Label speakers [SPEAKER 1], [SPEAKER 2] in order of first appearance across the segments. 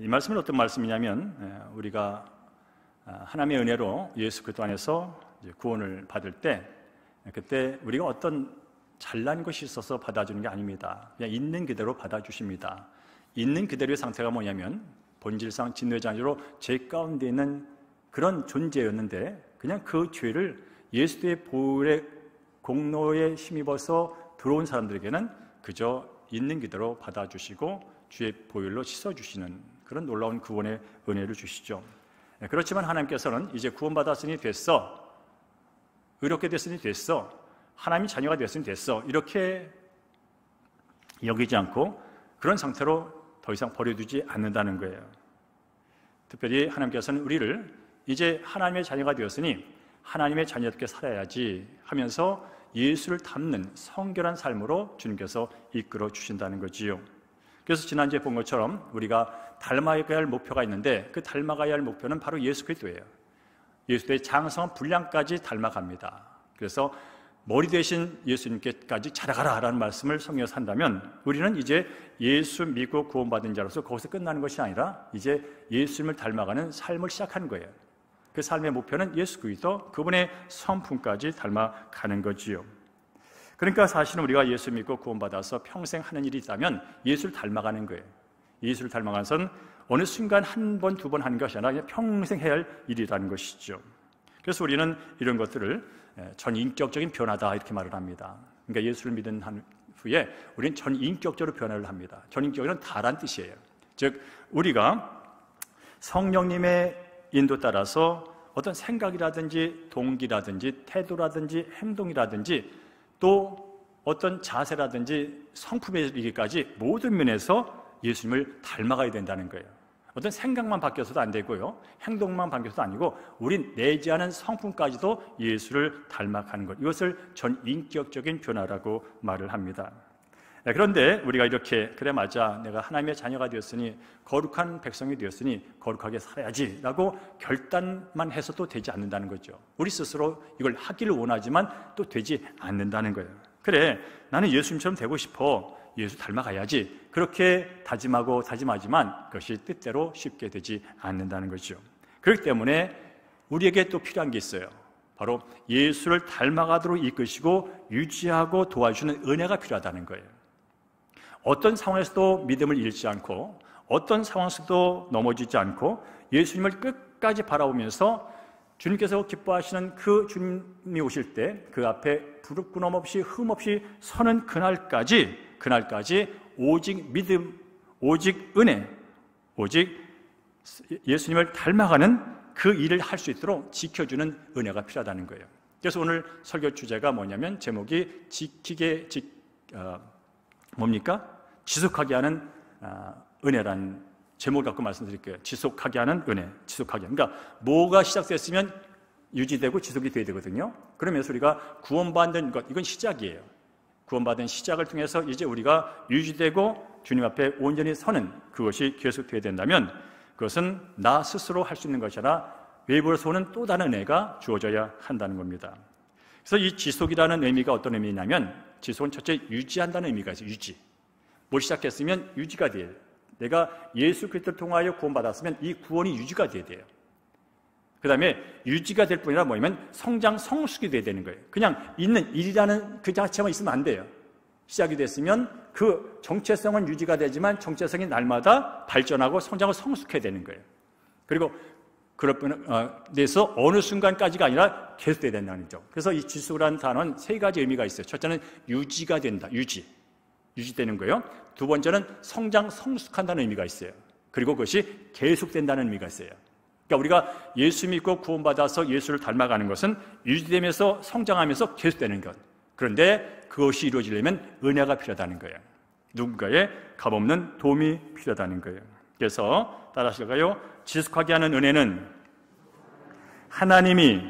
[SPEAKER 1] 이 말씀은 어떤 말씀이냐면 우리가 하나님의 은혜로 예수 그리스도 안에서 구원을 받을 때 그때 우리가 어떤 잘난 것이 있어서 받아주는 게 아닙니다. 그냥 있는 그대로 받아주십니다. 있는 그대로의 상태가 뭐냐면 본질상 진노자로 죄 가운데 있는 그런 존재였는데 그냥 그 죄를 예수의 보혈의 공로에 힘입어서 들어온 사람들에게는 그저 있는 그대로 받아주시고 주의 보혈로 씻어주시는 그런 놀라운 구원의 은혜를 주시죠. 그렇지만 하나님께서는 이제 구원받았으니 됐어, 의롭게 됐으니 됐어, 하나님의 자녀가 됐으니 됐어, 이렇게 여기지 않고 그런 상태로 더 이상 버려두지 않는다는 거예요. 특별히 하나님께서는 우리를 이제 하나님의 자녀가 되었으니 하나님의 자녀답게 살아야지 하면서 예수를 닮는 성결한 삶으로 주님께서 이끌어 주신다는 거지요. 그래서 지난주에 본 것처럼 우리가 닮아가야 할 목표가 있는데 그 닮아가야 할 목표는 바로 예수 그리스도예요. 예수의 장성한 분량까지 닮아갑니다. 그래서 머리 대신 예수님께까지 자라가라라는 말씀을 성경에서 한다면 우리는 이제 예수 믿고 구원받은 자로서 거기서 끝나는 것이 아니라 이제 예수님을 닮아가는 삶을 시작하는 거예요. 그 삶의 목표는 예수 그리스도, 그분의 성품까지 닮아가는 거지요. 그러니까 사실은 우리가 예수 믿고 구원받아서 평생 하는 일이 있다면 예수를 닮아가는 거예요. 예수를 닮아가는 것은 어느 순간 한 번, 두 번 하는 것이 아니라 평생 해야 할 일이라는 것이죠. 그래서 우리는 이런 것들을 전인격적인 변화다 이렇게 말을 합니다. 그러니까 예수를 믿은 후에 우리는 전인격적으로 변화를 합니다. 전인격은 다란 뜻이에요. 즉 우리가 성령님의 인도 따라서 어떤 생각이라든지 동기라든지 태도라든지 행동이라든지 또 어떤 자세라든지 성품에 이르기까지 모든 면에서 예수님을 닮아가야 된다는 거예요. 어떤 생각만 바뀌어서도 안 되고요, 행동만 바뀌어서도 아니고 우린 내재하는 성품까지도 예수를 닮아가는 것, 이것을 전인격적인 변화라고 말을 합니다. 그런데 우리가 이렇게 그래 맞아, 내가 하나님의 자녀가 되었으니 거룩한 백성이 되었으니 거룩하게 살아야지 라고 결단만 해서도 되지 않는다는 거죠. 우리 스스로 이걸 하기를 원하지만 또 되지 않는다는 거예요. 그래, 나는 예수님처럼 되고 싶어, 예수 닮아가야지, 그렇게 다짐하고 다짐하지만 그것이 뜻대로 쉽게 되지 않는다는 거죠. 그렇기 때문에 우리에게 또 필요한 게 있어요. 바로 예수를 닮아가도록 이끄시고 유지하고 도와주는 은혜가 필요하다는 거예요. 어떤 상황에서도 믿음을 잃지 않고 어떤 상황에서도 넘어지지 않고 예수님을 끝까지 바라보면서 주님께서 기뻐하시는 그 주님이 오실 때 그 앞에 부르짖음 없이 흠 없이 서는 그날까지 오직 믿음, 오직 은혜, 오직 예수님을 닮아가는 그 일을 할 수 있도록 지켜주는 은혜가 필요하다는 거예요. 그래서 오늘 설교 주제가 뭐냐면 제목이 뭡니까? 지속하게 하는 은혜라는 제목을 갖고 말씀드릴게요. 지속하게 하는 은혜, 지속하게. 그러니까 뭐가 시작됐으면 유지되고 지속이 돼야 되거든요. 그러면서 우리가 구원받는 것, 이건 시작이에요. 구원받은 시작을 통해서 이제 우리가 유지되고 주님 앞에 온전히 서는 그것이 계속돼야 된다면 그것은 나 스스로 할 수 있는 것이 아니라 외부에서 오는 또 다른 은혜가 주어져야 한다는 겁니다. 그래서 이 지속이라는 의미가 어떤 의미냐면 지속은 첫째 유지한다는 의미가 있어요. 유지. 뭘 시작했으면 유지가 돼야 돼요. 내가 예수 그리스도를 통하여 구원받았으면 이 구원이 유지가 돼야 돼요. 그 다음에 유지가 될 뿐이라 뭐냐면 성장, 성숙이 돼야 되는 거예요. 그냥 있는 일이라는 그 자체만 있으면 안 돼요. 시작이 됐으면 그 정체성은 유지가 되지만 정체성이 날마다 발전하고 성장하고 성숙해야 되는 거예요. 그리고 그럴 뿐에서 어느 순간까지가 아니라 계속돼야 된다는 거죠. 그래서 이 지속이라는 단어는 세 가지 의미가 있어요. 첫째는 유지가 된다. 유지되는 거예요. 두 번째는 성장, 성숙한다는 의미가 있어요. 그리고 그것이 계속된다는 의미가 있어요. 그러니까 우리가 예수 믿고 구원받아서 예수를 닮아가는 것은 유지되면서 성장하면서 계속되는 것. 그런데 그것이 이루어지려면 은혜가 필요하다는 거예요. 누군가의 값없는 도움이 필요하다는 거예요. 그래서 따라하실까요? 지속하게 하는 은혜는 하나님이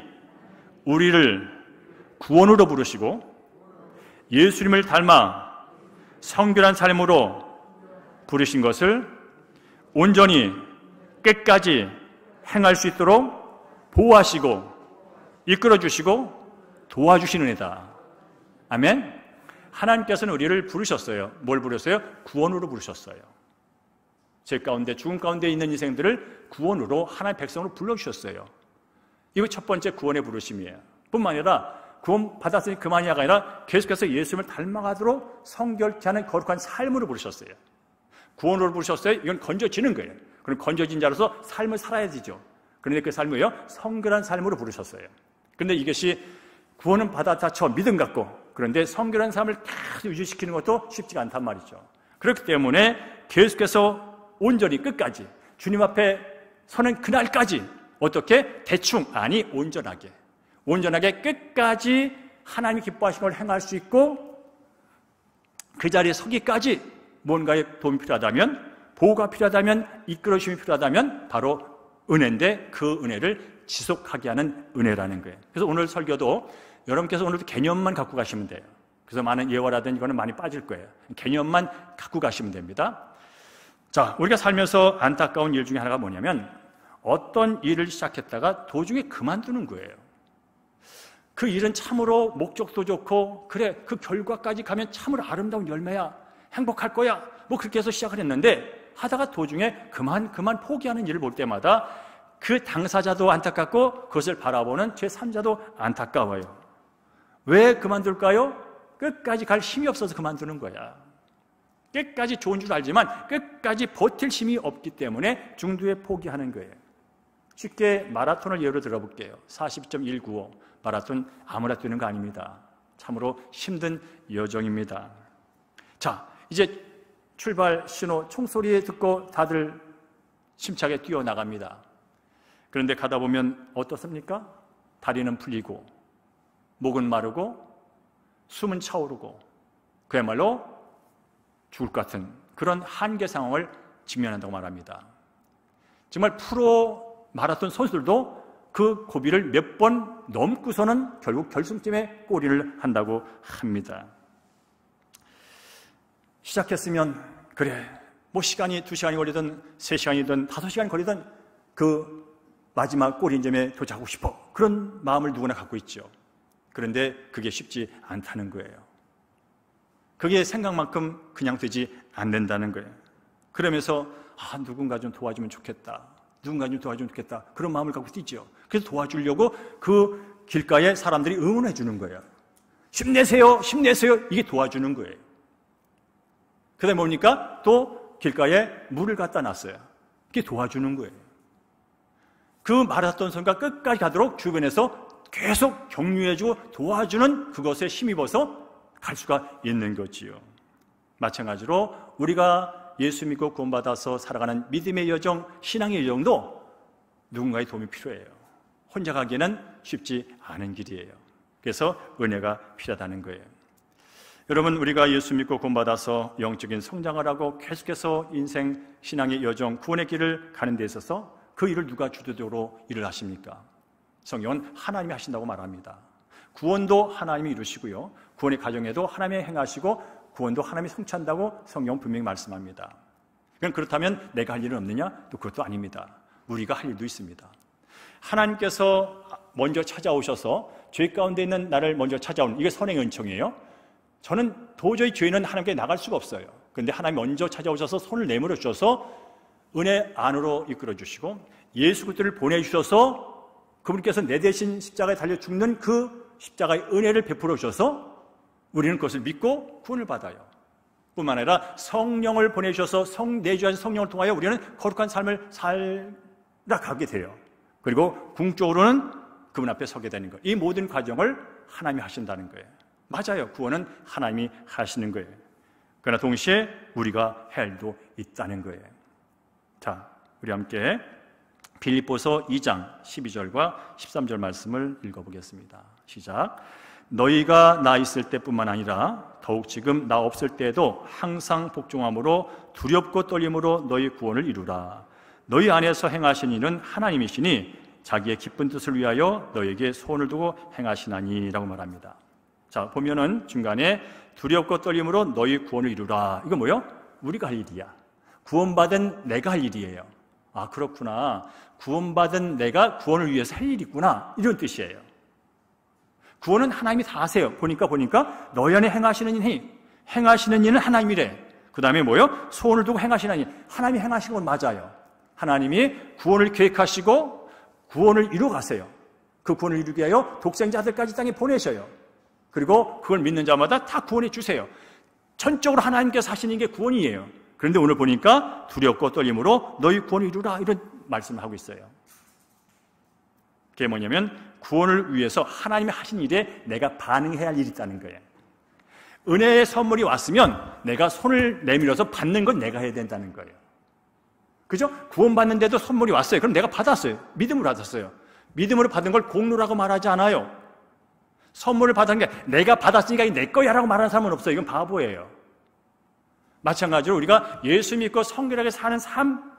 [SPEAKER 1] 우리를 구원으로 부르시고 예수님을 닮아 성결한 삶으로 부르신 것을 온전히 끝까지 행할 수 있도록 보호하시고 이끌어주시고 도와주시는 은혜다. 아멘. 하나님께서는 우리를 부르셨어요. 뭘 부르셨어요? 구원으로 부르셨어요. 죄 가운데 죽음 가운데 있는 인생들을 구원으로 하나님의 백성으로 불러주셨어요. 이거 첫 번째 구원의 부르심이에요. 뿐만 아니라 구원 받았으니 그만이야가 아니라 계속해서 예수님을 닮아가도록 성결케 하는 거룩한 삶으로 부르셨어요. 구원으로 부르셨어요. 이건 건져지는 거예요. 그럼 건져진 자로서 삶을 살아야 되죠. 그런데 그 삶을요, 성결한 삶으로 부르셨어요. 그런데 이것이 구원은 받았다 쳐 믿음 갖고, 그런데 성결한 삶을 계속 유지시키는 것도 쉽지가 않단 말이죠. 그렇기 때문에 계속해서 온전히 끝까지 주님 앞에 서는 그날까지 어떻게? 대충, 아니 온전하게 끝까지 하나님이 기뻐하시는 걸 행할 수 있고, 그 자리에 서기까지 뭔가의 도움이 필요하다면, 보호가 필요하다면, 이끌어주심이 필요하다면 바로 은혜인데, 그 은혜를 지속하게 하는 은혜라는 거예요. 그래서 오늘 설교도 여러분께서 오늘도 개념만 갖고 가시면 돼요. 그래서 많은 예화라든지 이거는 많이 빠질 거예요. 개념만 갖고 가시면 됩니다. 자, 우리가 살면서 안타까운 일 중에 하나가 뭐냐면, 어떤 일을 시작했다가 도중에 그만두는 거예요. 그 일은 참으로 목적도 좋고, 그래, 그 결과까지 가면 참으로 아름다운 열매야, 행복할 거야, 뭐 그렇게 해서 시작을 했는데, 하다가 도중에 그만 포기하는 일을 볼 때마다 그 당사자도 안타깝고 그것을 바라보는 제3자도 안타까워요. 왜 그만둘까요? 끝까지 갈 힘이 없어서 그만두는 거야. 끝까지 좋은 줄 알지만 끝까지 버틸 힘이 없기 때문에 중도에 포기하는 거예요. 쉽게 마라톤을 예로 들어볼게요. 40.195 마라톤 아무나 뛰는 거 아닙니다. 참으로 힘든 여정입니다. 자, 이제 출발 신호 총소리 듣고 다들 힘차게 뛰어나갑니다. 그런데 가다 보면 어떻습니까? 다리는 풀리고 목은 마르고 숨은 차오르고 그야말로 죽을 것 같은 그런 한계 상황을 직면한다고 말합니다. 정말 프로 마라톤 선수들도 그 고비를 몇 번 넘고서는 결국 결승점에 골인을 한다고 합니다. 시작했으면 그래, 뭐 시간이 2시간이 걸리든 3시간이든 5시간이 걸리든 그 마지막 골인점에 도착하고 싶어, 그런 마음을 누구나 갖고 있죠. 그런데 그게 쉽지 않다는 거예요. 그게 생각만큼 그냥 되지 않는다는 거예요. 그러면서 누군가 좀 도와주면 좋겠다, 그런 마음을 갖고 뛰죠. 그래서 도와주려고 그 길가에 사람들이 응원해 주는 거예요. 힘내세요, 이게 도와주는 거예요. 그다음에 뭡니까? 또 길가에 물을 갖다 놨어요. 그게 도와주는 거예요. 그 마라톤 선수가 끝까지 가도록 주변에서 계속 격려해주고 도와주는 그것에 힘입어서 갈 수가 있는 거지요. 마찬가지로 우리가 예수 믿고 구원받아서 살아가는 믿음의 여정, 신앙의 여정도 누군가의 도움이 필요해요. 혼자 가기에는 쉽지 않은 길이에요. 그래서 은혜가 필요하다는 거예요. 여러분, 우리가 예수 믿고 구원받아서 영적인 성장을 하고 계속해서 인생, 신앙의 여정, 구원의 길을 가는 데 있어서 그 일을 누가 주도적으로 일을 하십니까? 성경은 하나님이 하신다고 말합니다. 구원도 하나님이 이루시고요, 구원의 과정에도 하나님이 행하시고 구원도 하나님이 성취한다고 성경은 분명히 말씀합니다. 그렇다면 내가 할 일은 없느냐? 또 그것도 아닙니다. 우리가 할 일도 있습니다. 하나님께서 먼저 찾아오셔서 죄 가운데 있는 나를 먼저 찾아오는, 이게 선행의 은총이에요. 저는 도저히 죄는 하나님께 나갈 수가 없어요. 그런데 하나님 먼저 찾아오셔서 손을 내밀어 주셔서 은혜 안으로 이끌어 주시고 예수 그리스도를 보내주셔서 그분께서 내 대신 십자가에 달려 죽는 그 십자가의 은혜를 베풀어 주셔서 우리는 그것을 믿고 구원을 받아요. 뿐만 아니라 성령을 보내주셔서 내주하신 성령을 통하여 우리는 거룩한 삶을 살아가게 돼요. 그리고 궁극적으로는 그분 앞에 서게 되는 거예요. 이 모든 과정을 하나님이 하신다는 거예요. 맞아요. 구원은 하나님이 하시는 거예요. 그러나 동시에 우리가 할 일도 있다는 거예요. 자, 우리 함께 빌립보서 2장 12절과 13절 말씀을 읽어보겠습니다. 시작. 너희가 나 있을 때뿐만 아니라 더욱 지금 나 없을 때에도 항상 복종함으로 두렵고 떨림으로 너희 구원을 이루라. 너희 안에서 행하신 이는 하나님이시니 자기의 기쁜 뜻을 위하여 너희에게 소원을 두고 행하시나니 라고 말합니다. 자, 보면은 중간에 두렵고 떨림으로 너희 구원을 이루라. 이거 뭐요? 우리가 할 일이야. 구원받은 내가 할 일이에요. 아, 그렇구나. 구원받은 내가 구원을 위해서 할 일이 있구나. 이런 뜻이에요. 구원은 하나님이 다 하세요. 보니까 너희 안에 행하시는 이는 하나님이래. 그 다음에 뭐요? 소원을 두고 행하시나니. 하나님이 행하신 건 맞아요. 하나님이 구원을 계획하시고 구원을 이루어가세요. 그 구원을 이루기 위하여 독생자들까지 땅에 보내셔요. 그리고 그걸 믿는 자마다 다 구원해 주세요. 전적으로 하나님께서 하시는 게 구원이에요. 그런데 오늘 보니까 두렵고 떨림으로 너희 구원을 이루라, 이런 말씀을 하고 있어요. 그게 뭐냐면 구원을 위해서 하나님이 하신 일에 내가 반응해야 할 일이 있다는 거예요. 은혜의 선물이 왔으면 내가 손을 내밀어서 받는 건 내가 해야 된다는 거예요. 그죠? 구원받는데도 선물이 왔어요. 그럼 내가 받았어요. 믿음으로 받았어요. 믿음으로 받은 걸 공로라고 말하지 않아요. 선물을 받은 게 내가 받았으니까 이게 내 거야 라고 말하는 사람은 없어요. 이건 바보예요. 마찬가지로 우리가 예수 믿고 성결하게 사는 삶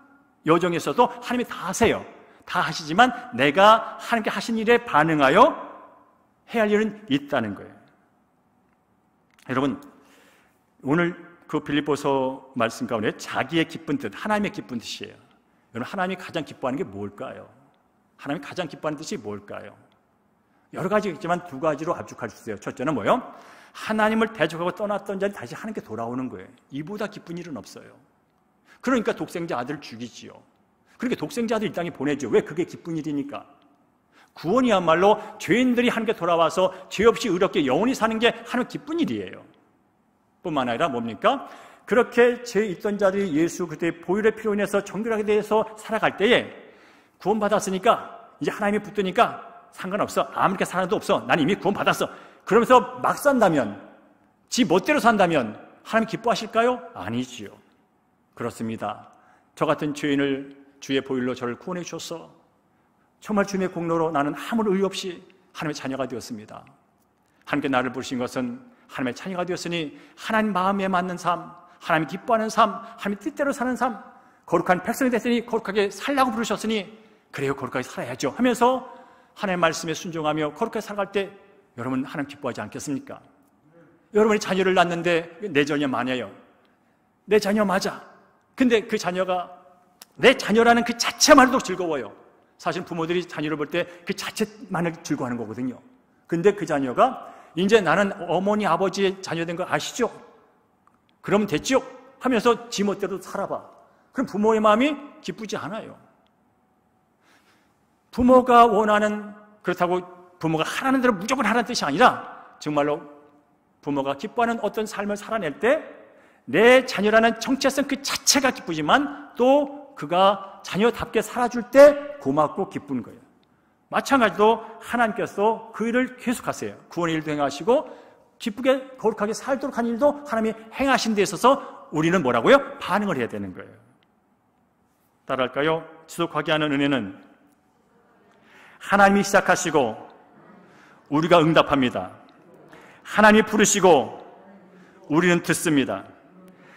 [SPEAKER 1] 여정에서도 하나님이 다 하세요. 다 하시지만 내가 하나님께 하신 일에 반응하여 해야 할 일은 있다는 거예요. 여러분, 오늘 그 빌립보서 말씀 가운데 자기의 기쁜 뜻, 하나님의 기쁜 뜻이에요. 여러분, 하나님이 가장 기뻐하는 게 뭘까요? 하나님이 가장 기뻐하는 뜻이 뭘까요? 여러 가지가 있지만 두 가지로 압축할 수 있어요. 첫째는 뭐예요? 하나님을 대적하고 떠났던 자들이 다시 하나님께 돌아오는 거예요. 이보다 기쁜 일은 없어요. 그러니까 독생자 아들을 죽이지요. 그렇게 독생자 아들 이 땅에 보내죠. 왜? 그게 기쁜 일이니까. 구원이야말로 죄인들이 하나님께 돌아와서 죄 없이 의롭게 영원히 사는 게 하나님 기쁜 일이에요. 뿐만 아니라 뭡니까? 그렇게 죄 있던 자들이 예수 그때 보혈의 피로 인해서 정결하게 대해서 살아갈 때에 구원받았으니까 이제 하나님이 붙드니까 상관없어. 아무렇게 살아도 없어. 난 이미 구원받았어. 그러면서 막 산다면, 지 멋대로 산다면 하나님 기뻐하실까요? 아니지요. 그렇습니다. 저 같은 죄인을 주의 보혈로 저를 구원해 주셔서 정말 주님의 공로로 나는 아무 의의 없이 하나님의 자녀가 되었습니다. 하나님께 나를 부르신 것은 하나님의 자녀가 되었으니 하나님 마음에 맞는 삶, 하나님 기뻐하는 삶, 하나님 뜻대로 사는 삶, 거룩한 백성이 됐으니 거룩하게 살라고 부르셨으니 그래요, 거룩하게 살아야죠 하면서 하나님의 말씀에 순종하며 거룩하게 살아갈 때 여러분 하나님 기뻐하지 않겠습니까? 여러분이 자녀를 낳는데 내 자녀 마녀요. 내 자녀 맞아. 근데 그 자녀가 내 자녀라는 그 자체만으로도 즐거워요. 사실 부모들이 자녀를 볼 때 그 자체만을 즐거워하는 거거든요. 근데 그 자녀가 이제 나는 어머니 아버지의 자녀 된 거 아시죠? 그러면 됐죠? 하면서 지멋대로 살아봐. 그럼 부모의 마음이 기쁘지 않아요. 부모가 원하는, 그렇다고 부모가 하라는 대로 무조건 하라는 뜻이 아니라 정말로 부모가 기뻐하는 어떤 삶을 살아낼 때 내 자녀라는 정체성 그 자체가 기쁘지만 또 그가 자녀답게 살아줄 때 고맙고 기쁜 거예요. 마찬가지로 하나님께서 그 일을 계속하세요. 구원의 일도 행하시고 기쁘게 거룩하게 살도록 한 일도 하나님이 행하신 데 있어서 우리는 뭐라고요? 반응을 해야 되는 거예요. 따라할까요? 지속하게 하는 은혜는 하나님이 시작하시고 우리가 응답합니다. 하나님이 부르시고 우리는 듣습니다.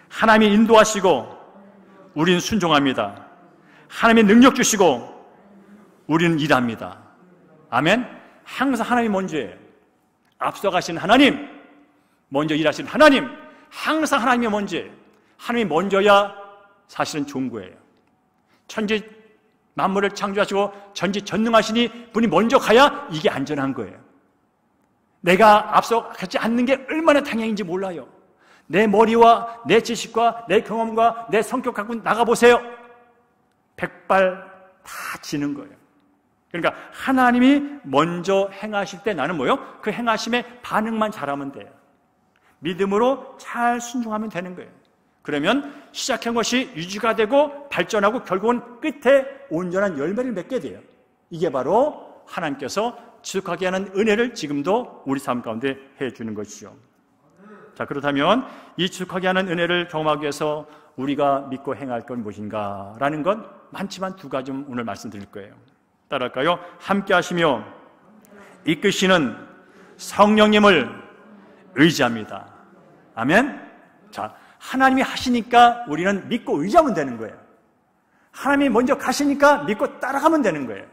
[SPEAKER 1] 하나님이 인도하시고 우리는 순종합니다. 하나님이 능력 주시고 우리는 일합니다. 아멘. 항상 하나님이 먼저예요. 앞서가신 하나님, 먼저 일하신 하나님, 항상 하나님이 먼저예요. 하나님이 먼저야 사실은 좋은 거예요. 천지 만물을 창조하시고 전지전능하시니 분이 먼저 가야 이게 안전한 거예요. 내가 앞서가지 않는 게 얼마나 당연인지 몰라요. 내 머리와 내 지식과 내 경험과 내 성격 갖고 나가보세요. 백발 다 지는 거예요. 그러니까 하나님이 먼저 행하실 때 나는 뭐요? 그 행하심에 반응만 잘하면 돼요. 믿음으로 잘 순종하면 되는 거예요. 그러면 시작한 것이 유지가 되고 발전하고 결국은 끝에 온전한 열매를 맺게 돼요. 이게 바로 하나님께서 지속하게 하는 은혜를 지금도 우리 삶 가운데 해주는 것이죠. 자, 그렇다면 이 지속하게 하는 은혜를 경험하기 위해서 우리가 믿고 행할 건 무엇인가? 라는 건 많지만 두 가지 좀 오늘 말씀드릴 거예요. 따라할까요? 함께 하시며 이끄시는 성령님을 의지합니다. 아멘? 자, 하나님이 하시니까 우리는 믿고 의지하면 되는 거예요. 하나님이 먼저 가시니까 믿고 따라가면 되는 거예요.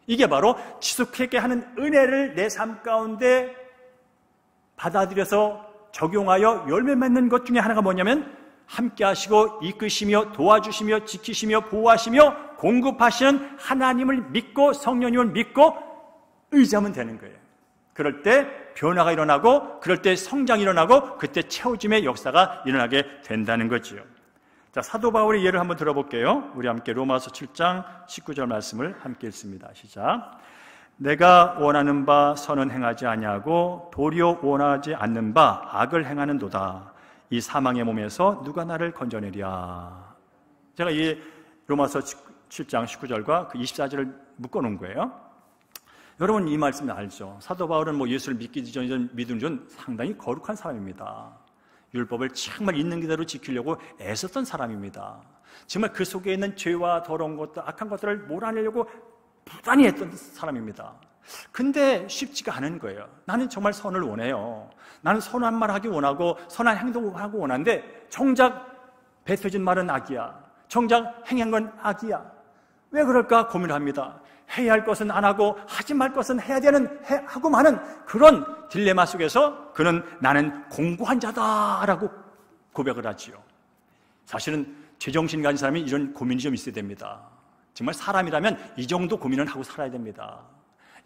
[SPEAKER 1] 이게 바로 지속하게 하는 은혜를 내 삶 가운데 받아들여서 적용하여 열매 맺는 것 중에 하나가 뭐냐면 함께 하시고 이끄시며 도와주시며 지키시며 보호하시며 공급하시는 하나님을 믿고 성령님을 믿고 의지하면 되는 거예요. 그럴 때 변화가 일어나고, 그럴 때 성장이 일어나고, 그때 채워짐의 역사가 일어나게 된다는 거지요. 자, 사도 바울의 예를 한번 들어볼게요. 우리 함께 로마서 7장 19절 말씀을 함께 읽습니다. 시작. 내가 원하는 바 선은 행하지 아니하고 도리어 원하지 않는 바 악을 행하는도다. 이 사망의 몸에서 누가 나를 건져내랴. 제가 이 로마서 7장 19절과 그 24절을 묶어놓은 거예요. 여러분, 이 말씀 알죠? 사도 바울은 예수를 믿기 전 믿음 전 상당히 거룩한 사람입니다. 율법을 정말 있는 그대로 지키려고 애썼던 사람입니다. 정말 그 속에 있는 죄와 더러운 것들, 악한 것들을 몰아내려고 부단히 했던 사람입니다. 근데 쉽지가 않은 거예요. 나는 정말 선을 원해요. 나는 선한 말 하기 원하고 선한 행동을 하고 원하는데 정작 뱉어진 말은 악이야. 정작 행한 건 악이야. 왜 그럴까 고민을 합니다. 해야 할 것은 안 하고 하지 말 것은 해야 되는, 하고 마는 그런 딜레마 속에서 그는 나는 공고한 자다라고 고백을 하지요. 사실은 제정신 가진 사람이 이런 고민이 좀 있어야 됩니다. 정말 사람이라면 이 정도 고민은 하고 살아야 됩니다.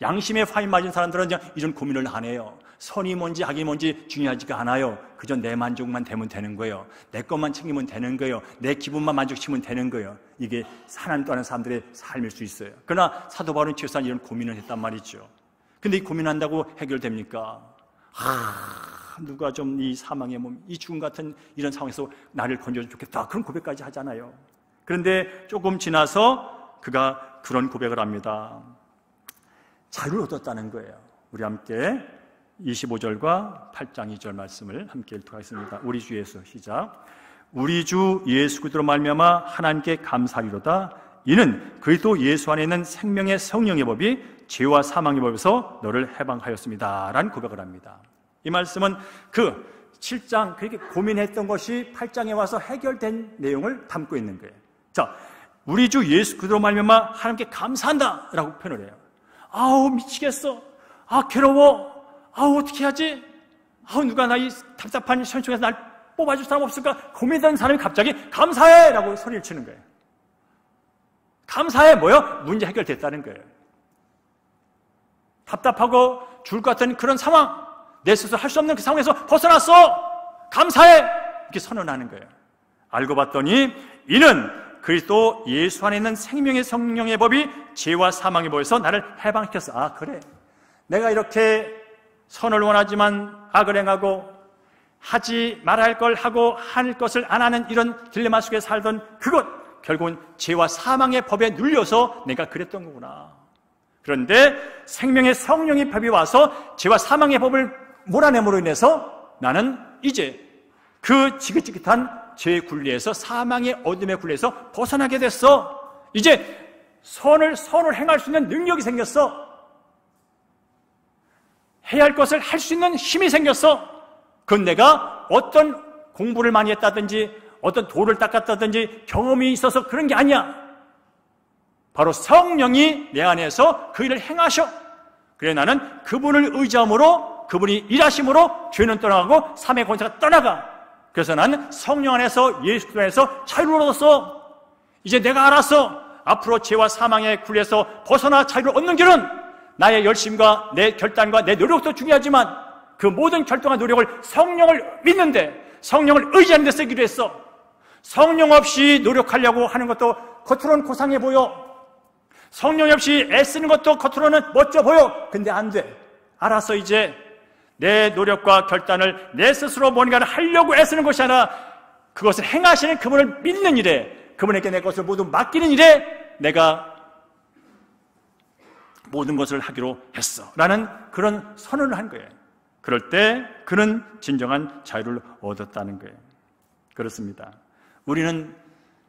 [SPEAKER 1] 양심에 파인 맞은 사람들은 이런 고민을 안 해요. 선이 뭔지 악이 뭔지 중요하지가 않아요. 그저 내 만족만 되면 되는 거예요. 내 것만 챙기면 되는 거예요. 내 기분만 만족시키면 되는 거예요. 이게 하나님 떠난 사람들의 삶일 수 있어요. 그러나 사도 바울은 최소한 이런 고민을 했단 말이죠. 근데 이 고민한다고 해결됩니까? 누가 좀 이 사망의 몸, 이 죽음 같은 이런 상황에서 나를 건져주면 좋겠다, 그런 고백까지 하잖아요. 그런데 조금 지나서 그가 그런 고백을 합니다. 자유를 얻었다는 거예요. 우리 함께 25절과 8장 2절 말씀을 함께 읽도록 하겠습니다. 우리 주 예수, 시작. 우리 주 예수 그리스도로 말미암아 하나님께 감사하리로다. 이는 그리스도 예수 안에 있는 생명의 성령의 법이 죄와 사망의 법에서 너를 해방하였습니다 라는 고백을 합니다. 이 말씀은 그 7장 그렇게 고민했던 것이 8장에 와서 해결된 내용을 담고 있는 거예요. 자, 우리 주 예수 그리스도로 말미암아 하나님께 감사한다 라고 표현을 해요. 아우 미치겠어, 괴로워, 어떻게 하지, 누가 나 이 답답한 현실에서 날 뽑아줄 사람 없을까 고민하는 사람이 갑자기 감사해 라고 소리를 치는 거예요. 감사해 뭐요? 문제 해결됐다는 거예요. 답답하고 죽을 것 같은 그런 상황, 내 스스로 할 수 없는 그 상황에서 벗어났어, 감사해, 이렇게 선언하는 거예요. 알고 봤더니 이는 그리스도 예수 안에 있는 생명의 성령의 법이 죄와 사망의 법에서 나를 해방시켰어. 그래, 내가 이렇게 선을 원하지만 악을 행하고 하지 말아야 할 걸 하고 할 것을 안 하는 이런 딜레마 속에 살던 그것, 결국은 죄와 사망의 법에 눌려서 내가 그랬던 거구나. 그런데 생명의 성령의 법이 와서 죄와 사망의 법을 몰아냄으로 인해서 나는 이제 그 지긋지긋한 죄의 굴레에서, 사망의 어둠의 굴레에서 벗어나게 됐어. 이제 선을 행할 수 있는 능력이 생겼어. 해야 할 것을 할 수 있는 힘이 생겼어. 그건 내가 어떤 공부를 많이 했다든지 어떤 돌을 닦았다든지 경험이 있어서 그런 게 아니야. 바로 성령이 내 안에서 그 일을 행하셔. 그래, 나는 그분을 의지함으로, 그분이 일하심으로 죄는 떠나가고 삶의 권세가 떠나가. 그래서 나는 성령 안에서, 예수 그리스도 안에서 자유를 얻었어. 이제 내가 알았어. 앞으로 죄와 사망의 굴레에서 벗어나 자유를 얻는 길은 나의 열심과 내 결단과 내 노력도 중요하지만 그 모든 결정과 노력을 성령을 믿는데, 성령을 의지하는 데 쓰기로 했어. 성령 없이 노력하려고 하는 것도 겉으로는 고상해 보여. 성령 없이 애쓰는 것도 겉으로는 멋져 보여. 근데 안 돼. 알았어. 이제 내 노력과 결단을 내 스스로 뭔가를 하려고 애쓰는 것이 아니라 그것을 행하시는 그분을 믿는 일에, 그분에게 내 것을 모두 맡기는 일에 내가 모든 것을 하기로 했어 라는 그런 선언을 한 거예요. 그럴 때 그는 진정한 자유를 얻었다는 거예요. 그렇습니다. 우리는,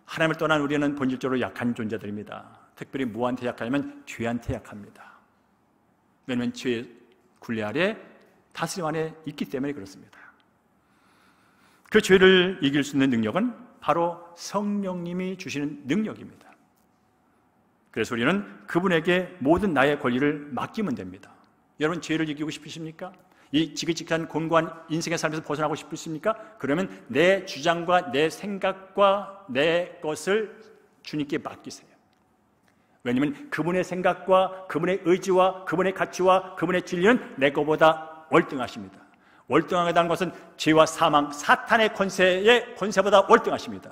[SPEAKER 1] 하나님을 떠난 우리는 본질적으로 약한 존재들입니다. 특별히 뭐한테 약하냐면 죄한테 약합니다. 왜냐하면 죄의 굴레 아래, 다스림 안에 있기 때문에 그렇습니다. 그 죄를 이길 수 있는 능력은 바로 성령님이 주시는 능력입니다. 그래서 우리는 그분에게 모든 나의 권리를 맡기면 됩니다. 여러분, 죄를 이기고 싶으십니까? 이 지긋지긋한 곤고한 인생의 삶에서 벗어나고 싶으십니까? 그러면 내 주장과 내 생각과 내 것을 주님께 맡기세요. 왜냐하면 그분의 생각과 그분의 의지와 그분의 가치와 그분의 진리는 내 것보다 월등하십니다. 월등하다는 것은 죄와 사망, 사탄의 권세보다 월등하십니다.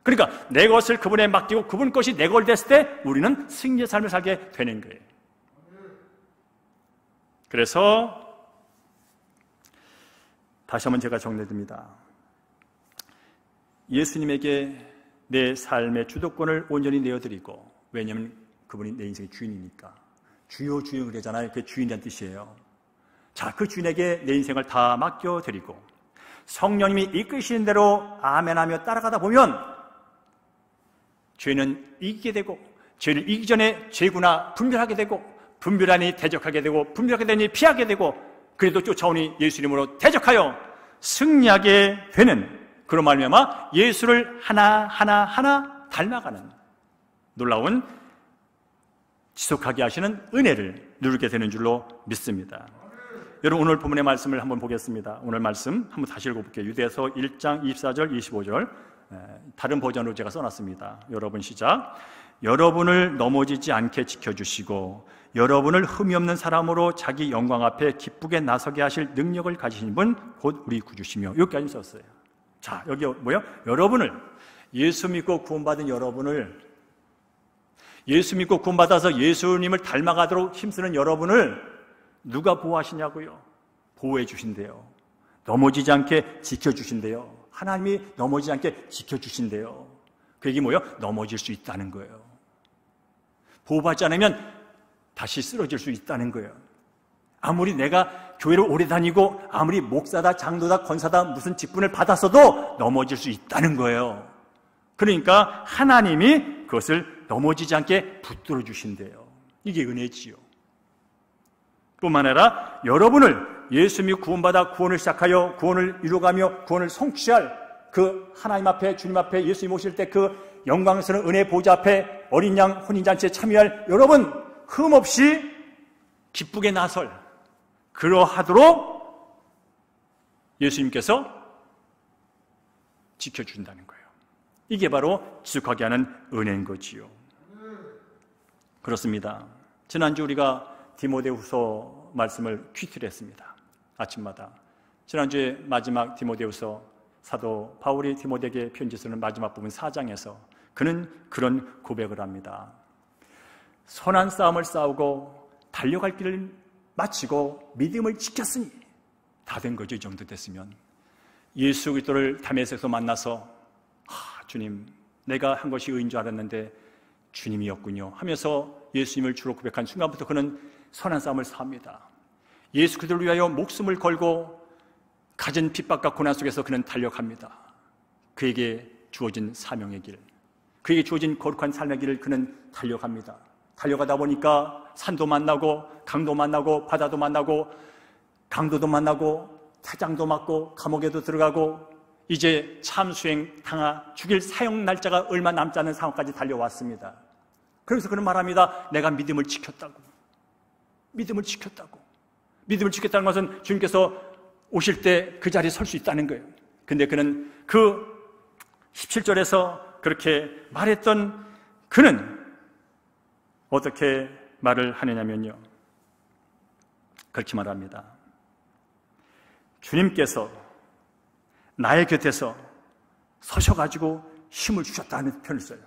[SPEAKER 1] 그러니까 내 것을 그분에 맡기고 그분 것이 내 걸 됐을 때 우리는 승리의 삶을 살게 되는 거예요. 그래서 다시 한번 제가 정리드립니다. 예수님에게 내 삶의 주도권을 온전히 내어드리고, 왜냐하면 그분이 내 인생의 주인이니까. 주여 주여 그러잖아요. 그게 주인이라는 뜻이에요. 자, 그 주인에게 내 인생을 다 맡겨드리고 성령님이 이끄시는 대로 아멘하며 따라가다 보면 죄는 이기게 되고, 죄를 이기기 전에 죄구나 분별하게 되고, 분별하니 대적하게 되고, 분별하게 되니 피하게 되고, 그래도 쫓아오니 예수 이름으로 대적하여 승리하게 되는, 그런 말미암아 예수를 하나하나 닮아가는 놀라운 지속하게 하시는 은혜를 누리게 되는 줄로 믿습니다. 여러분, 오늘 본문의 말씀을 한번 보겠습니다. 오늘 말씀 한번 다시 읽어볼게요. 유대서 1장 24절 25절 다른 버전으로 제가 써놨습니다. 여러분 시작. 여러분을 넘어지지 않게 지켜주시고 여러분을 흠이 없는 사람으로 자기 영광 앞에 기쁘게 나서게 하실 능력을 가지신 분 곧 우리 구주시며, 여기까지 썼어요. 자, 여기 뭐요? 여러분을, 예수 믿고 구원받은 여러분을, 예수 믿고 구원받아서 예수님을 닮아가도록 힘쓰는 여러분을 누가 보호하시냐고요? 보호해 주신대요. 넘어지지 않게 지켜주신대요. 하나님이 넘어지지 않게 지켜주신대요. 그 얘기 뭐예요? 넘어질 수 있다는 거예요. 보호받지 않으면 다시 쓰러질 수 있다는 거예요. 아무리 내가 교회를 오래 다니고 아무리 목사다, 장로다, 권사다 무슨 직분을 받았어도 넘어질 수 있다는 거예요. 그러니까 하나님이 그것을 넘어지지 않게 붙들어 주신대요. 이게 은혜지요. 뿐만 아니라 여러분을 예수 믿고 구원받아 구원을 시작하여 구원을 이루어가며 구원을 성취할 그 하나님 앞에, 주님 앞에 예수님 오실 때 그 영광스러운 은혜 보좌 앞에 어린 양 혼인잔치에 참여할 여러분, 흠없이 기쁘게 나설, 그러하도록 예수님께서 지켜준다는 거예요. 이게 바로 지속하게 하는 은혜인 거지요. 그렇습니다. 지난주 우리가 디모데후서 말씀을 퀴트를 했습니다. 아침마다. 지난주에 마지막 디모데후서 사도 바울이 디모데에게 편지 쓰는 마지막 부분 4장에서 그는 그런 고백을 합니다. 선한 싸움을 싸우고 달려갈 길을 마치고 믿음을 지켰으니, 다 된 거죠. 이 정도 됐으면. 예수 그리스도를 다메섹에서 만나서 주님, 내가 한 것이 의인 줄 알았는데 주님이었군요 하면서 예수님을 주로 고백한 순간부터 그는 선한 싸움을 삽니다. 예수 그리스도를 위하여 목숨을 걸고 갖은 핍박과 고난 속에서 그는 달려갑니다. 그에게 주어진 사명의 길, 그에게 주어진 거룩한 삶의 길을 그는 달려갑니다. 달려가다 보니까 산도 만나고 강도 만나고 바다도 만나고 강도도 만나고 태장도 맞고 감옥에도 들어가고 이제 참수행 당하 죽일 사형 날짜가 얼마 남지 않은 상황까지 달려왔습니다. 그래서 그는 말합니다. 내가 믿음을 지켰다고. 믿음을 지켰다고. 믿음을 지켰다는 것은 주님께서 오실 때 그 자리에 설 수 있다는 거예요. 근데 그는 그 17절에서 그렇게 말했던 그는 어떻게 말을 하느냐면요, 그렇게 말합니다. 주님께서 나의 곁에서 서셔가지고 힘을 주셨다는 표현을 써요.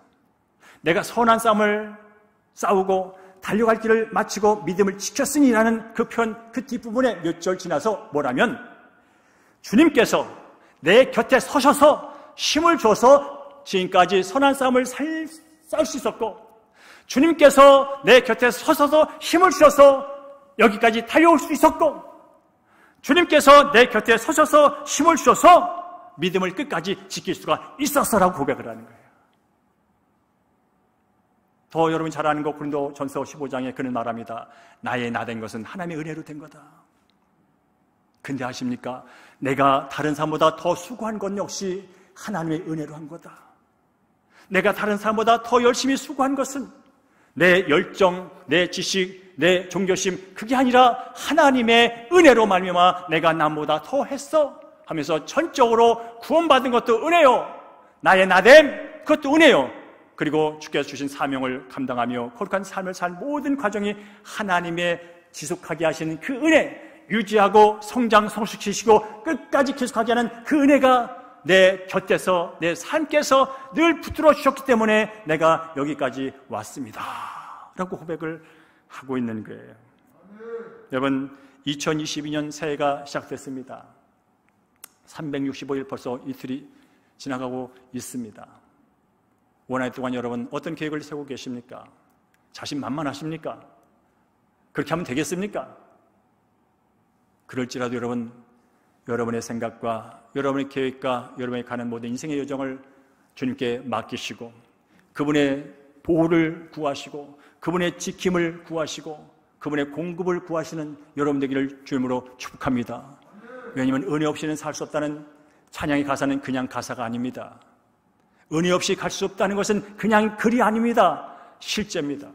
[SPEAKER 1] 내가 선한 싸움을 싸우고 달려갈 길을 마치고 믿음을 지켰으니라는 그 표현, 그 뒷부분에 몇 절 지나서 뭐라면 주님께서 내 곁에 서셔서 힘을 줘서 지금까지 선한 싸움을 싸울 수 있었고, 주님께서 내 곁에 서셔서 힘을 주셔서 여기까지 달려올 수 있었고, 주님께서 내 곁에 서셔서 힘을 주셔서 믿음을 끝까지 지킬 수가 있었어라고 고백을 하는 거예요. 더 여러분이 잘 아는 거 고린도전서 15장에 그는 말합니다. 나의 나 된 것은 하나님의 은혜로 된 거다. 근데 아십니까? 내가 다른 사람보다 더 수고한 건 역시 하나님의 은혜로 한 거다. 내가 다른 사람보다 더 열심히 수고한 것은 내 열정, 내 지식, 내 종교심, 그게 아니라 하나님의 은혜로 말미암아 내가 남보다 더 했어 하면서 전적으로 구원받은 것도 은혜요, 나의 나됨 그것도 은혜요, 그리고 주께서 주신 사명을 감당하며 거룩한 삶을 살 모든 과정이 하나님의 지속하게 하시는 그 은혜, 유지하고 성장, 성숙시키시고 끝까지 계속하게 하는 그 은혜가 내 곁에서, 내 삶께서 늘 붙들어 주셨기 때문에 내가 여기까지 왔습니다 라고 고백을 하고 있는 거예요. 여러분, 2022년 새해가 시작됐습니다. 365일 벌써 이틀이 지나가고 있습니다. 원 해 동안 여러분 어떤 계획을 세우고 계십니까? 자신만만하십니까? 그렇게 하면 되겠습니까? 그럴지라도 여러분, 여러분의 생각과 여러분의 계획과 여러분이 가는 모든 인생의 여정을 주님께 맡기시고 그분의 보호를 구하시고 그분의 지킴을 구하시고 그분의 공급을 구하시는 여러분 되기를 주님으로 축복합니다. 왜냐하면 은혜 없이는 살 수 없다는 찬양의 가사는 그냥 가사가 아닙니다. 은혜 없이 갈 수 없다는 것은 그냥 글이 아닙니다. 실제입니다.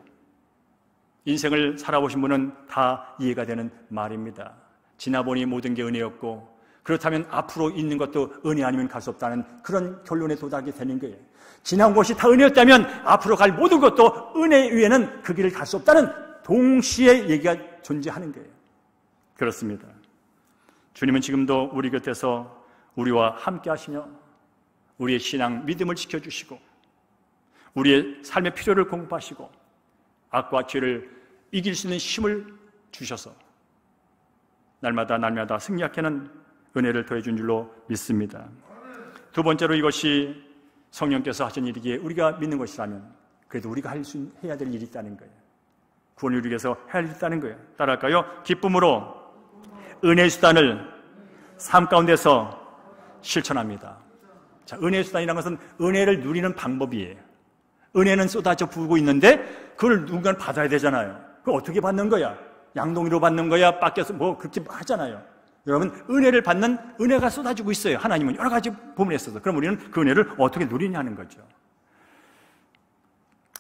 [SPEAKER 1] 인생을 살아보신 분은 다 이해가 되는 말입니다. 지나보니 모든 게 은혜였고 그렇다면 앞으로 있는 것도 은혜 아니면 갈 수 없다는 그런 결론에 도달하게 되는 거예요. 지나온 것이 다 은혜였다면 앞으로 갈 모든 것도 은혜 위에는 그 길을 갈 수 없다는 동시에 얘기가 존재하는 거예요. 그렇습니다. 주님은 지금도 우리 곁에서 우리와 함께 하시며 우리의 신앙, 믿음을 지켜주시고 우리의 삶의 필요를 공급하시고 악과 죄를 이길 수 있는 힘을 주셔서 날마다 승리하게 하는 은혜를 더해준 줄로 믿습니다. 두 번째로 이것이 성령께서 하신 일이기에 우리가 믿는 것이라면 그래도 우리가 해야 될 일이 있다는 거예요. 구원을 이루기 위해서 해야 할 일이 있다는 거예요. 따라할까요? 기쁨으로 은혜의 수단을 삶 가운데서 실천합니다. 자, 은혜의 수단이라는 것은 은혜를 누리는 방법이에요. 은혜는 쏟아져 부고 있는데 그걸 누군가는 받아야 되잖아요. 그걸 어떻게 받는 거야? 양동이로 받는 거야? 밖에서 뭐 그렇게 하잖아요. 여러분, 은혜를 받는 은혜가 쏟아지고 있어요. 하나님은 여러 가지 부분에 있어서. 그럼 우리는 그 은혜를 어떻게 누리냐는 거죠.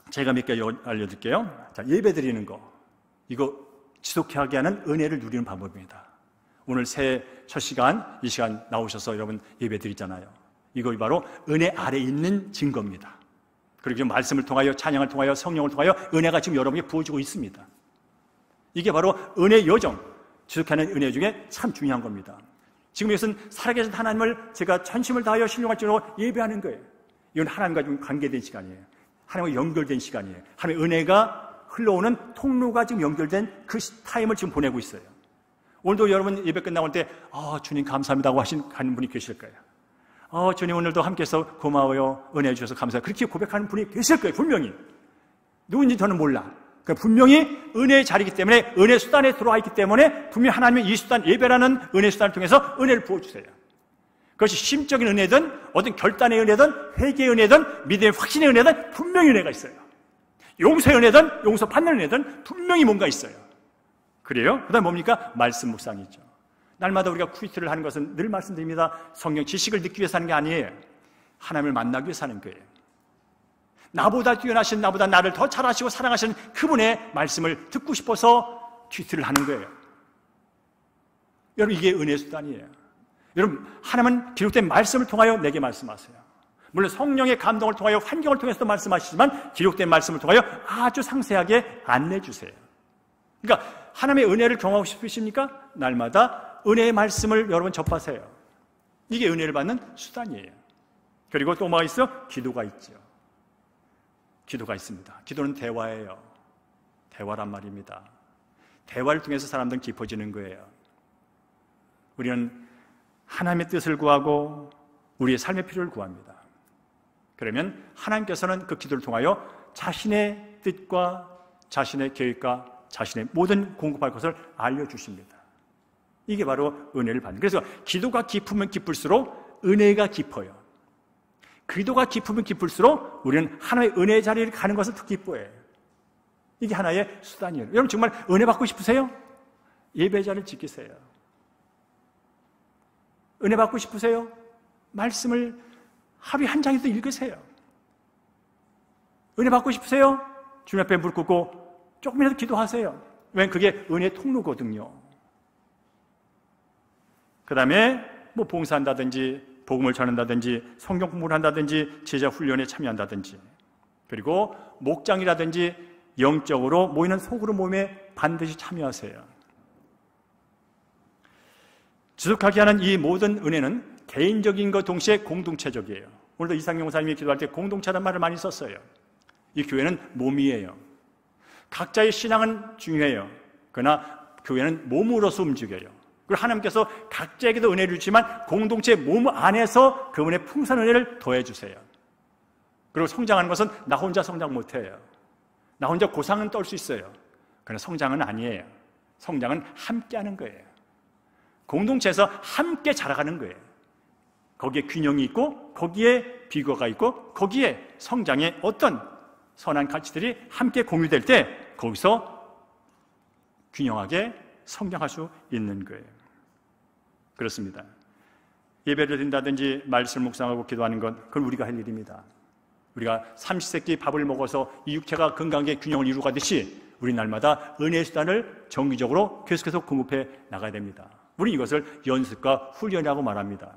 [SPEAKER 1] 제가 몇 개 알려드릴게요. 자, 예배 드리는 거. 이거 지속하게 하는 은혜를 누리는 방법입니다. 오늘 새해 첫 시간, 이 시간 나오셔서 여러분 예배 드리잖아요. 이거 바로 은혜 아래 있는 증거입니다. 그리고 지금 말씀을 통하여, 찬양을 통하여, 성령을 통하여 은혜가 지금 여러분에게 부어지고 있습니다. 이게 바로 은혜 여정, 지속하는 은혜 중에 참 중요한 겁니다. 지금 이것은 살아계신 하나님을 제가 전심을 다하여 신령할 줄로 예배하는 거예요. 이건 하나님과 좀 관계된 시간이에요. 하나님과 연결된 시간이에요. 하나님의 은혜가 흘러오는 통로가 지금 연결된 그 타임을 지금 보내고 있어요. 오늘도 여러분 예배 끝나고 올 때 주님 감사합니다고 하는 분이 계실 거예요. 주님 오늘도 함께해서 고마워요. 은혜 주셔서 감사해요. 그렇게 고백하는 분이 계실 거예요. 분명히. 누군지 저는 몰라. 분명히 은혜의 자리이기 때문에 은혜 수단에 들어와 있기 때문에 분명히 하나님의 이 수단, 예배라는 은혜 수단을 통해서 은혜를 부어주세요. 그것이 심적인 은혜든 어떤 결단의 은혜든 회개의 은혜든 믿음의 확신의 은혜든 분명히 은혜가 있어요. 용서의 은혜든 용서 받는 은혜든 분명히 뭔가 있어요. 그래요? 그 다음에 뭡니까? 말씀 묵상이죠. 날마다 우리가 퀴트를 하는 것은 늘 말씀드립니다. 성령 지식을 듣기 위해서 하는 게 아니에요. 하나님을 만나기 위해서 하는 거예요. 나보다 뛰어나신, 나보다 나를 더 잘 아시고 사랑하시는 그분의 말씀을 듣고 싶어서 퀴트를 하는 거예요. 여러분, 이게 은혜의 수단이에요. 여러분, 하나님은 기록된 말씀을 통하여 내게 말씀하세요. 물론 성령의 감동을 통하여 환경을 통해서도 말씀하시지만 기록된 말씀을 통하여 아주 상세하게 안내해 주세요. 그러니까 하나님의 은혜를 경험하고 싶으십니까? 날마다 은혜의 말씀을 여러분 접하세요. 이게 은혜를 받는 수단이에요. 그리고 또 뭐가 있어요? 기도가 있죠. 기도가 있습니다. 기도는 대화예요. 대화란 말입니다. 대화를 통해서 사람들은 깊어지는 거예요. 우리는 하나님의 뜻을 구하고 우리의 삶의 필요를 구합니다. 그러면 하나님께서는 그 기도를 통하여 자신의 뜻과 자신의 계획과 자신의 모든 공급할 것을 알려주십니다. 이게 바로 은혜를 받는. 그래서 기도가 깊으면 깊을수록 은혜가 깊어요. 기도가 깊으면 깊을수록 우리는 하나님의 은혜의 자리를 가는 것을 더 기뻐해요. 이게 하나의 수단이에요. 여러분 정말 은혜 받고 싶으세요? 예배 자리를 지키세요. 은혜 받고 싶으세요? 말씀을 하루에 한 장이라도 읽으세요. 은혜 받고 싶으세요? 주님 앞에 무릎 꿇고 조금이라도 기도하세요. 왜냐하면 그게 은혜의 통로거든요. 그 다음에 뭐 봉사한다든지 복음을 전한다든지 성경 공부를 한다든지 제자 훈련에 참여한다든지 그리고 목장이라든지 영적으로 모이는 소그룹 모임에 반드시 참여하세요. 지속하게 하는 이 모든 은혜는 개인적인 것 동시에 공동체적이에요. 오늘도 이상경 목사님이 기도할 때 공동체라는 말을 많이 썼어요. 이 교회는 몸이에요. 각자의 신앙은 중요해요. 그러나 교회는 몸으로서 움직여요. 그리고 하나님께서 각자에게도 은혜를 주지만 공동체 몸 안에서 그분의 풍성한 은혜를 더해주세요. 그리고 성장하는 것은 나 혼자 성장 못해요. 나 혼자 고상은 떨 수 있어요. 그러나 성장은 아니에요. 성장은 함께 하는 거예요. 공동체에서 함께 자라가는 거예요. 거기에 균형이 있고 거기에 비거가 있고 거기에 성장의 어떤 선한 가치들이 함께 공유될 때 거기서 균형하게 성장할 수 있는 거예요. 그렇습니다. 예배를 드린다든지 말씀을 묵상하고 기도하는 건 그건 우리가 할 일입니다. 우리가 삼시세끼 밥을 먹어서 이 육체가 건강하게 균형을 이루가듯이 우리 날마다 은혜의 수단을 정기적으로 계속해서 공급해 나가야 됩니다. 우리 이것을 연습과 훈련이라고 말합니다.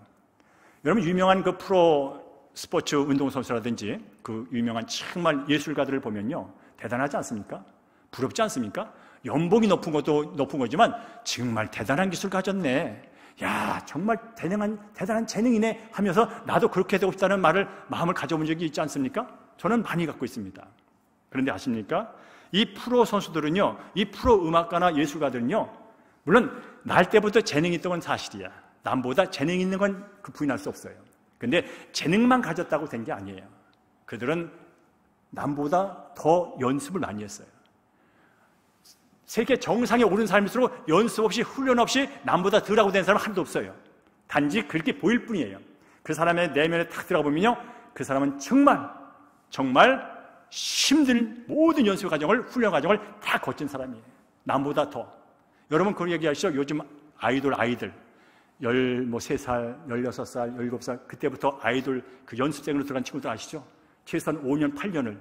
[SPEAKER 1] 여러분 유명한 그 프로 스포츠 운동선수라든지 그 유명한 정말 예술가들을 보면요 대단하지 않습니까? 부럽지 않습니까? 연봉이 높은 것도 높은 거지만 정말 대단한 기술 가졌네. 야 정말 대단한 재능이네 하면서 나도 그렇게 되고 싶다는 마음을 가져본 적이 있지 않습니까? 저는 많이 갖고 있습니다. 그런데 아십니까? 이 프로 선수들은요, 이 프로 음악가나 예술가들은요, 물론 날 때부터 재능이 있던 건 사실이야. 남보다 재능이 있는 건 부인할 수 없어요. 근데 재능만 가졌다고 된 게 아니에요. 그들은 남보다 더 연습을 많이 했어요. 세계 정상에 오른 사람일수록 연습 없이 훈련 없이 남보다 덜하고 된 사람은 하나도 없어요. 단지 그렇게 보일 뿐이에요. 그 사람의 내면에 탁 들어가 보면요, 그 사람은 정말 힘든 모든 연습 과정을, 훈련 과정을 다 거친 사람이에요. 남보다 더. 여러분 그런 얘기하시죠? 요즘 아이들 13살, 16살, 17살 그때부터 아이돌 그 연습생으로 들어간 친구들 아시죠? 최소한 5년, 8년을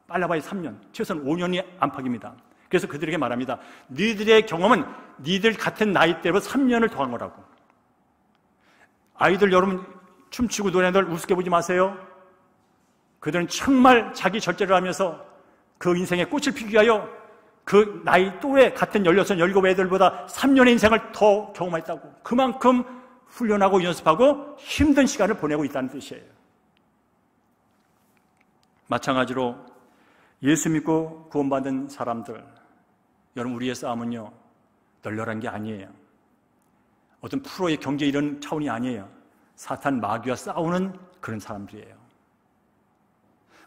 [SPEAKER 1] 빨라봐야 3년, 최소한 5년이 안팎입니다. 그래서 그들에게 말합니다. 너희들의 경험은 너희들 같은 나이대로부터 3년을 더한 거라고. 아이들 여러분 춤추고 노래하는 걸 우습게 보지 마세요. 그들은 정말 자기 절제를 하면서 그 인생의 꽃을 피우기 위하여 그 나이 또래 같은 16, 17 애들보다 3년의 인생을 더 경험했다고. 그만큼 훈련하고 연습하고 힘든 시간을 보내고 있다는 뜻이에요. 마찬가지로 예수 믿고 구원받은 사람들, 여러분 우리의 싸움은요 널널한 게 아니에요. 어떤 프로의 경제 이런 차원이 아니에요. 사탄 마귀와 싸우는 그런 사람들이에요.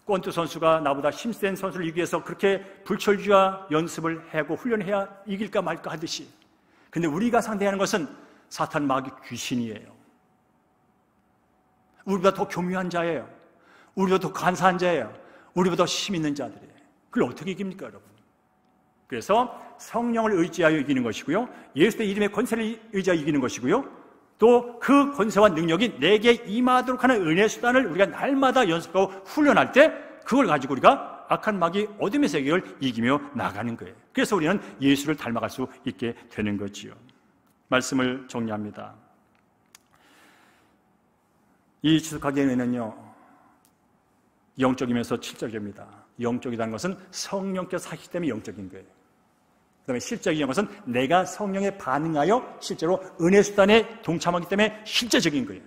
[SPEAKER 1] 권투 선수가 나보다 힘센 선수를 이기기 위해서 그렇게 불철주야 연습을 하고 훈련해야 이길까 말까 하듯이, 근데 우리가 상대하는 것은 사탄 마귀 귀신이에요. 우리보다 더 교묘한 자예요. 우리보다 더 간사한 자예요. 우리보다 힘 있는 자들이에요. 그걸 어떻게 이깁니까 여러분? 그래서 성령을 의지하여 이기는 것이고요, 예수의 이름의 권세를 의지하여 이기는 것이고요, 또 그 권세와 능력이 내게 임하도록 하는 은혜의 수단을 우리가 날마다 연습하고 훈련할 때 그걸 가지고 우리가 악한 마귀 어둠의 세계를 이기며 나가는 거예요. 그래서 우리는 예수를 닮아갈 수 있게 되는 거지요. 말씀을 정리합니다. 이 지속하게 은혜는요 영적이면서 실적입니다. 영적이라는 것은 성령께서 하시기 때문에 영적인 거예요. 그 다음에 실적인 것은 내가 성령에 반응하여 실제로 은혜 수단에 동참하기 때문에 실제적인 거예요.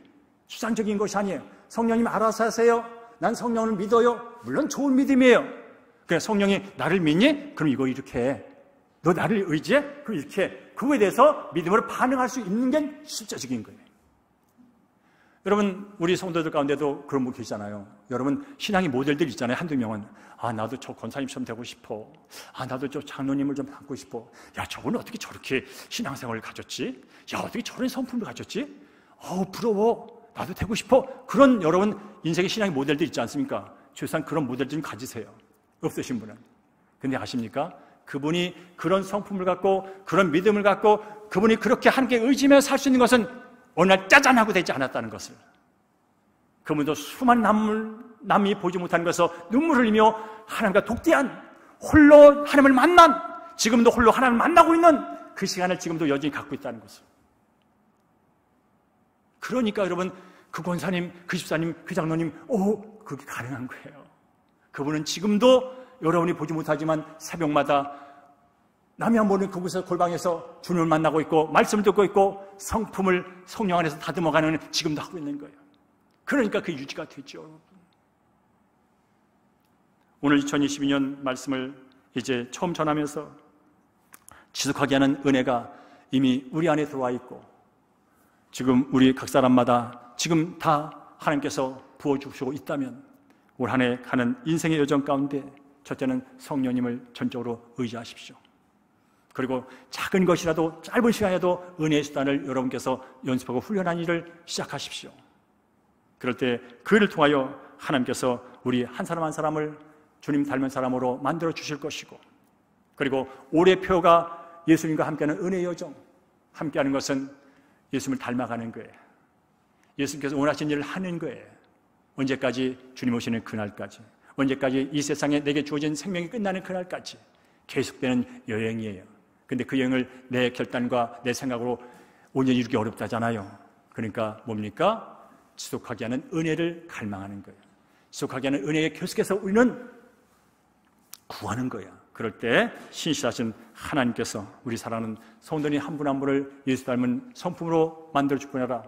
[SPEAKER 1] 추상적인 것이 아니에요. 성령님 알아서 하세요. 난 성령을 믿어요. 물론 좋은 믿음이에요. 그냥 성령이 나를 믿니? 그럼 이거 이렇게 해. 너 나를 의지해? 그럼 이렇게 해. 그거에 대해서 믿음으로 반응할 수 있는 게 실제적인 거예요. 여러분 우리 성도들 가운데도 그런 분 계시잖아요. 여러분 신앙의 모델들 있잖아요. 한두 명은 나도 저 권사님처럼 되고 싶어. 나도 저 장로님을 좀 닮고 싶어. 야 저분은 어떻게 저렇게 신앙생활을 가졌지? 야 어떻게 저런 성품을 가졌지? 부러워. 나도 되고 싶어. 그런 여러분 인생의 신앙의 모델들 있지 않습니까? 최소한 그런 모델 좀 가지세요. 없으신 분은. 근데 아십니까? 그분이 그런 성품을 갖고 그런 믿음을 갖고 그분이 그렇게 하나님께 의지하며 살 수 있는 것은 어느 날 짜잔하고 되지 않았다는 것을, 그분도 수많은 남이 보지 못하는 것에서 눈물을 흘리며 하나님과 독대한 홀로 하나님을 만난, 지금도 홀로 하나님을 만나고 있는 그 시간을 지금도 여전히 갖고 있다는 것을. 그러니까 여러분 그 권사님, 그 집사님, 그 장로님 그게 가능한 거예요. 그분은 지금도 여러분이 보지 못하지만 새벽마다 남이 안 보는 그곳에서 골방에서 주님을 만나고 있고 말씀을 듣고 있고 성품을 성령 안에서 다듬어가는 지금도 하고 있는 거예요. 그러니까 그 유지가 되죠. 오늘 2022년 말씀을 이제 처음 전하면서 지속하게 하는 은혜가 이미 우리 안에 들어와 있고 지금 우리 각 사람마다 지금 다 하나님께서 부어주시고 있다면 올 한 해 가는 인생의 여정 가운데 첫째는 성령님을 전적으로 의지하십시오. 그리고 작은 것이라도 짧은 시간에도 은혜의 수단을 여러분께서 연습하고 훈련한 일을 시작하십시오. 그럴 때 그를 통하여 하나님께서 우리 한 사람 한 사람을 주님 닮은 사람으로 만들어 주실 것이고, 그리고 올해 표가 예수님과 함께하는 은혜의 여정, 함께하는 것은 예수님을 닮아가는 거예요. 예수님께서 원하신 일을 하는 거예요. 언제까지? 주님 오시는 그날까지. 언제까지? 이 세상에 내게 주어진 생명이 끝나는 그날까지 계속되는 여행이에요. 근데 그 여행을 내 결단과 내 생각으로 5년 이루기 어렵다잖아요. 그러니까 뭡니까? 지속하게 하는 은혜를 갈망하는 거예요. 지속하게 하는 은혜에 계속해서 우리는 구하는 거야. 그럴 때 신실하신 하나님께서 우리 사랑하는 성도님 한 분 한 분을 예수 닮은 성품으로 만들어 주시라.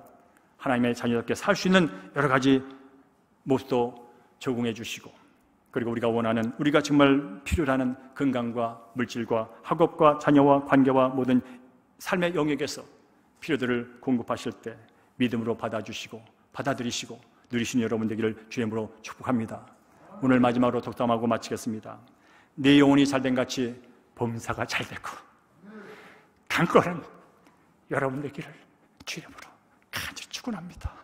[SPEAKER 1] 하나님의 자녀답게 살 수 있는 여러 가지 모습도 제공해 주시고, 그리고 우리가 원하는, 우리가 정말 필요로 하는 건강과 물질과 학업과 자녀와 관계와 모든 삶의 영역에서 필요들을 공급하실 때 믿음으로 받아주시고 받아들이시고 누리시는 여러분 되기를 주님으로 축복합니다. 오늘 마지막으로 독담하고 마치겠습니다. 내 영혼이 잘된 같이 범사가 잘되고 강건한 여러분 되기를 주님으로 간절히 축원합니다.